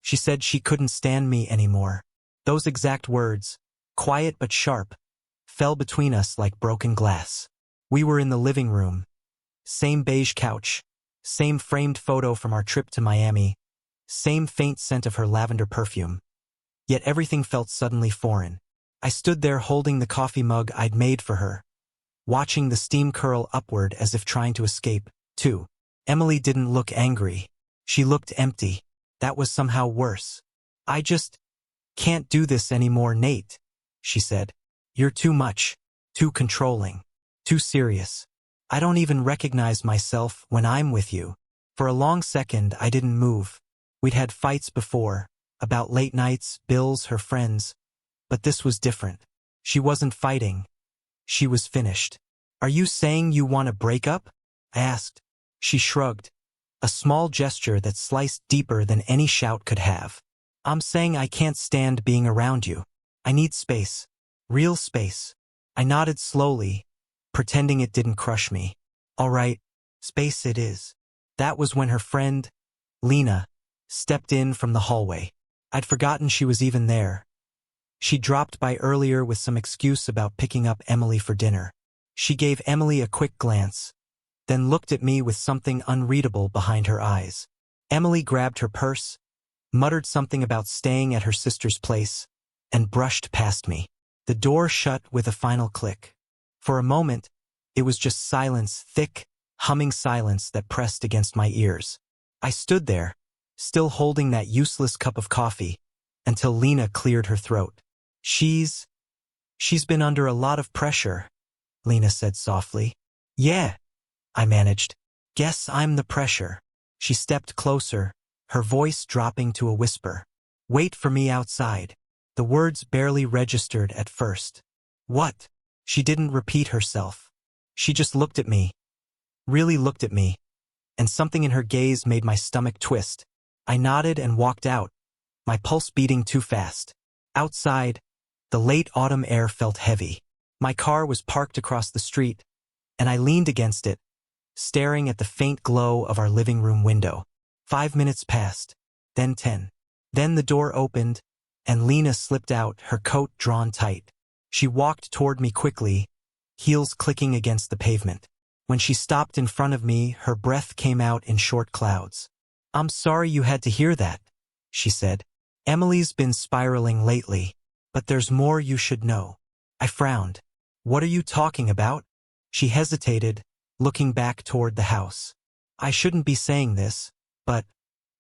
She said she couldn't stand me anymore. Those exact words, quiet but sharp, fell between us like broken glass. We were in the living room. Same beige couch, same framed photo from our trip to Miami, same faint scent of her lavender perfume. Yet everything felt suddenly foreign. I stood there holding the coffee mug I'd made for her, watching the steam curl upward as if trying to escape, too. Emily didn't look angry. She looked empty. That was somehow worse. "I just can't do this anymore, Nate," she said. "You're too much, too controlling, too serious. I don't even recognize myself when I'm with you." For a long second, I didn't move. We'd had fights before, about late nights, bills, her friends. But this was different. She wasn't fighting. She was finished. "Are you saying you want to break up?" I asked. She shrugged, a small gesture that sliced deeper than any shout could have. "I'm saying I can't stand being around you. I need space. Real space." I nodded slowly, pretending it didn't crush me. "All right, space it is." That was when her friend, Lena, stepped in from the hallway. I'd forgotten she was even there. She dropped by earlier with some excuse about picking up Emily for dinner. She gave Emily a quick glance, then looked at me with something unreadable behind her eyes. Emily grabbed her purse, muttered something about staying at her sister's place, and brushed past me. The door shut with a final click. For a moment, it was just silence, thick, humming silence that pressed against my ears. I stood there, still holding that useless cup of coffee, until Lena cleared her throat. She's been under a lot of pressure," Lena said softly. "Yeah," I managed. "Guess I'm the pressure." She stepped closer, her voice dropping to a whisper. "Wait for me outside." The words barely registered at first. "What?" She didn't repeat herself. She just looked at me. Really looked at me. And something in her gaze made my stomach twist. I nodded and walked out, my pulse beating too fast. Outside, the late autumn air felt heavy. My car was parked across the street, and I leaned against it, staring at the faint glow of our living room window. 5 minutes passed, then 10. Then the door opened, and Lena slipped out, her coat drawn tight. She walked toward me quickly, heels clicking against the pavement. When she stopped in front of me, her breath came out in short clouds. "I'm sorry you had to hear that," she said. "Emily's been spiraling lately, but there's more you should know." I frowned. "What are you talking about?" She hesitated, looking back toward the house. "I shouldn't be saying this, but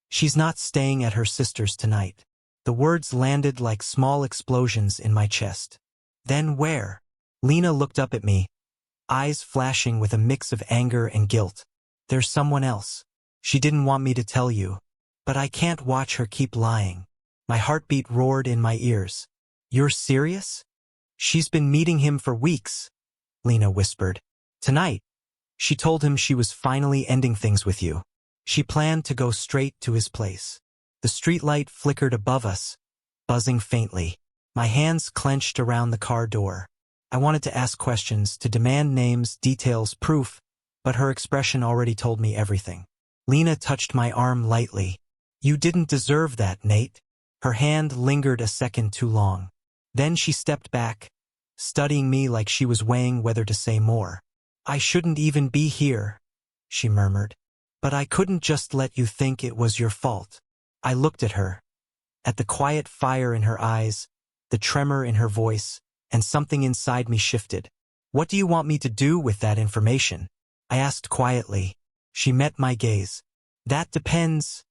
she's not staying at her sister's tonight." The words landed like small explosions in my chest. "Then where?" Lena looked up at me, eyes flashing with a mix of anger and guilt. "There's someone else. She didn't want me to tell you, but I can't watch her keep lying." My heartbeat roared in my ears. "You're serious?" "She's been meeting him for weeks," Lena whispered. "Tonight, she told him she was finally ending things with you. She planned to go straight to his place." The streetlight flickered above us, buzzing faintly. My hands clenched around the car door. I wanted to ask questions, to demand names, details, proof, but her expression already told me everything. Lena touched my arm lightly. "You didn't deserve that, Nate." Her hand lingered a second too long. Then she stepped back, studying me like she was weighing whether to say more. "I shouldn't even be here," she murmured. "But I couldn't just let you think it was your fault." I looked at her, at the quiet fire in her eyes, the tremor in her voice, and something inside me shifted. "What do you want me to do with that information?" I asked quietly. She met my gaze. "That depends,"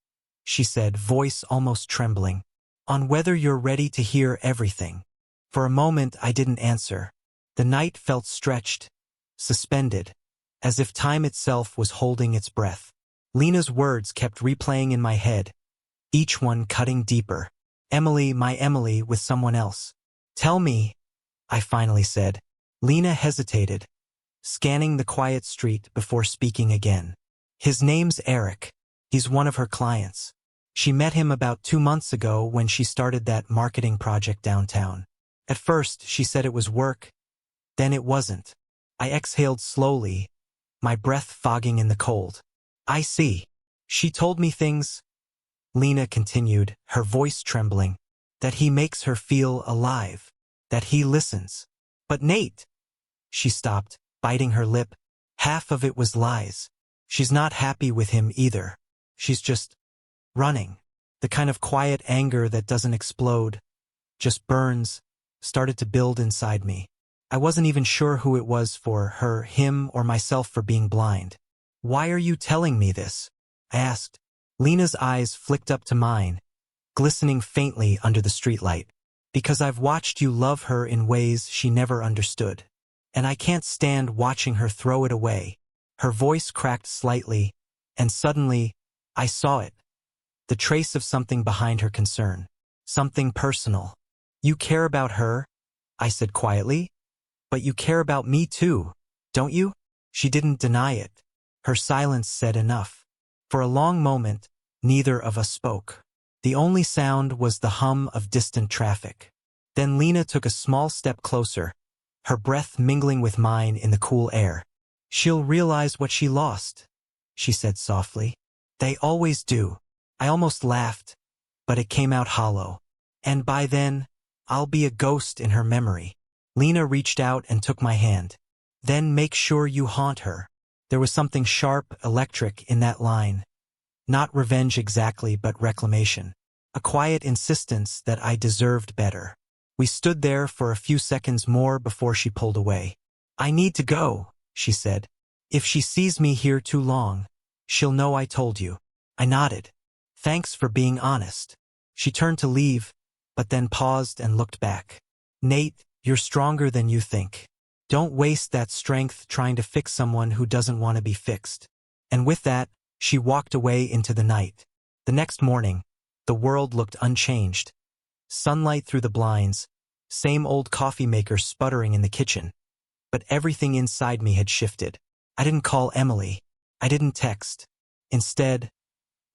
she said, voice almost trembling, "on whether you're ready to hear everything." For a moment I didn't answer. The night felt stretched, suspended, as if time itself was holding its breath. Lena's words kept replaying in my head, each one cutting deeper. "Emily, my Emily, with someone else." "Tell me," I finally said. Lena hesitated, scanning the quiet street before speaking again. "His name's Eric. He's one of her clients. She met him about 2 months ago when she started that marketing project downtown. At first, she said it was work, then it wasn't." I exhaled slowly, my breath fogging in the cold. "I see. She told me things Lena continued, her voice trembling. That he makes her feel alive. That he listens. But Nate. She stopped, biting her lip. Half of it was lies. She's not happy with him either. She's just running. The kind of quiet anger that doesn't explode, just burns, started to build inside me. I wasn't even sure who it was for her, him, or myself for being blind. Why are you telling me this? I asked. Lena's eyes flicked up to mine, glistening faintly under the streetlight. Because I've watched you love her in ways she never understood. And I can't stand watching her throw it away. Her voice cracked slightly, and suddenly, I saw it. The trace of something behind her concern. Something personal. You care about her, I said quietly. But you care about me too, don't you? She didn't deny it. Her silence said enough. For a long moment, neither of us spoke. The only sound was the hum of distant traffic. Then Lena took a small step closer, her breath mingling with mine in the cool air. She'll realize what she lost, she said softly. They always do. I almost laughed, but it came out hollow. And by then, I'll be a ghost in her memory. Lena reached out and took my hand. Then make sure you haunt her. There was something sharp, electric in that line. Not revenge exactly, but reclamation. A quiet insistence that I deserved better. We stood there for a few seconds more before she pulled away. I need to go, she said. If she sees me here too long, she'll know I told you. I nodded. Thanks for being honest. She turned to leave, but then paused and looked back. Nate, you're stronger than you think. Don't waste that strength trying to fix someone who doesn't want to be fixed. And with that, she walked away into the night. The next morning, the world looked unchanged. Sunlight through the blinds, same old coffee maker sputtering in the kitchen. But everything inside me had shifted. I didn't call Emily. I didn't text. Instead,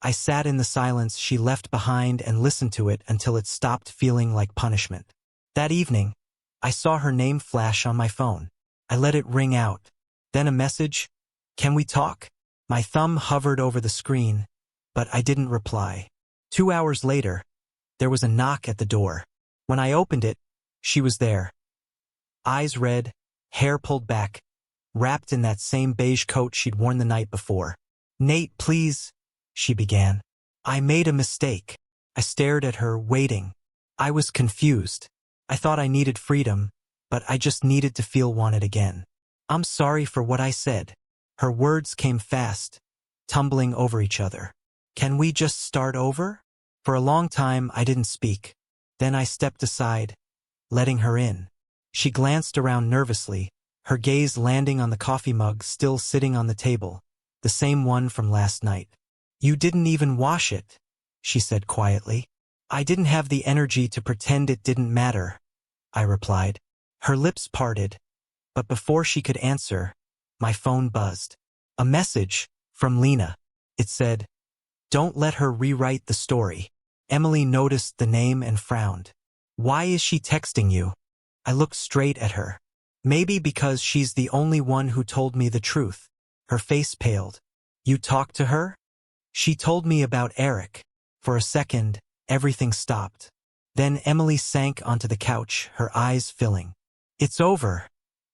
I sat in the silence she left behind and listened to it until it stopped feeling like punishment. That evening, I saw her name flash on my phone. I let it ring out. Then a message, "Can we talk?" My thumb hovered over the screen, but I didn't reply. 2 hours later, there was a knock at the door. When I opened it, she was there. Eyes red, hair pulled back, wrapped in that same beige coat she'd worn the night before. "Nate, please," she began. "I made a mistake." I stared at her, waiting. I was confused. I thought I needed freedom, but I just needed to feel wanted again. "I'm sorry for what I said." Her words came fast, tumbling over each other. "Can we just start over?" For a long time, I didn't speak. Then I stepped aside, letting her in. She glanced around nervously, her gaze landing on the coffee mug still sitting on the table, the same one from last night. "You didn't even wash it," she said quietly. "I didn't have the energy to pretend it didn't matter," I replied. Her lips parted, but before she could answer, my phone buzzed. A message from Lena. It said, "Don't let her rewrite the story." Emily noticed the name and frowned. "Why is she texting you?" I looked straight at her. "Maybe because she's the only one who told me the truth." Her face paled. "You talked to her?" "She told me about Eric." For a second, everything stopped. Then Emily sank onto the couch, her eyes filling. "It's over,"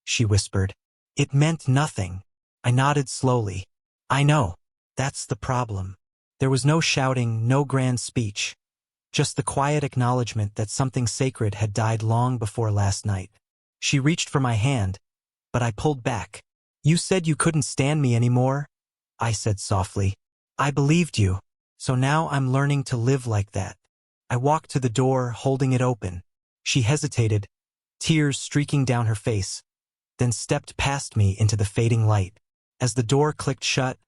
she whispered. "It meant nothing." I nodded slowly. "I know. That's the problem." There was no shouting, no grand speech. Just the quiet acknowledgement that something sacred had died long before last night. She reached for my hand, but I pulled back. "You said you couldn't stand me anymore," I said softly. "I believed you, so now I'm learning to live like that." I walked to the door, holding it open. She hesitated, tears streaking down her face, then stepped past me into the fading light. As the door clicked shut,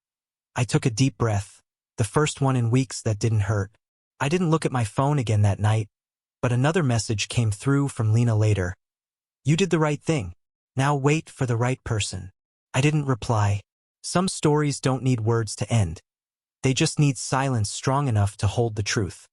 I took a deep breath, the first one in weeks that didn't hurt. I didn't look at my phone again that night, but another message came through from Lena later. "You did the right thing. Now wait for the right person." I didn't reply. Some stories don't need words to end. They just need silence strong enough to hold the truth.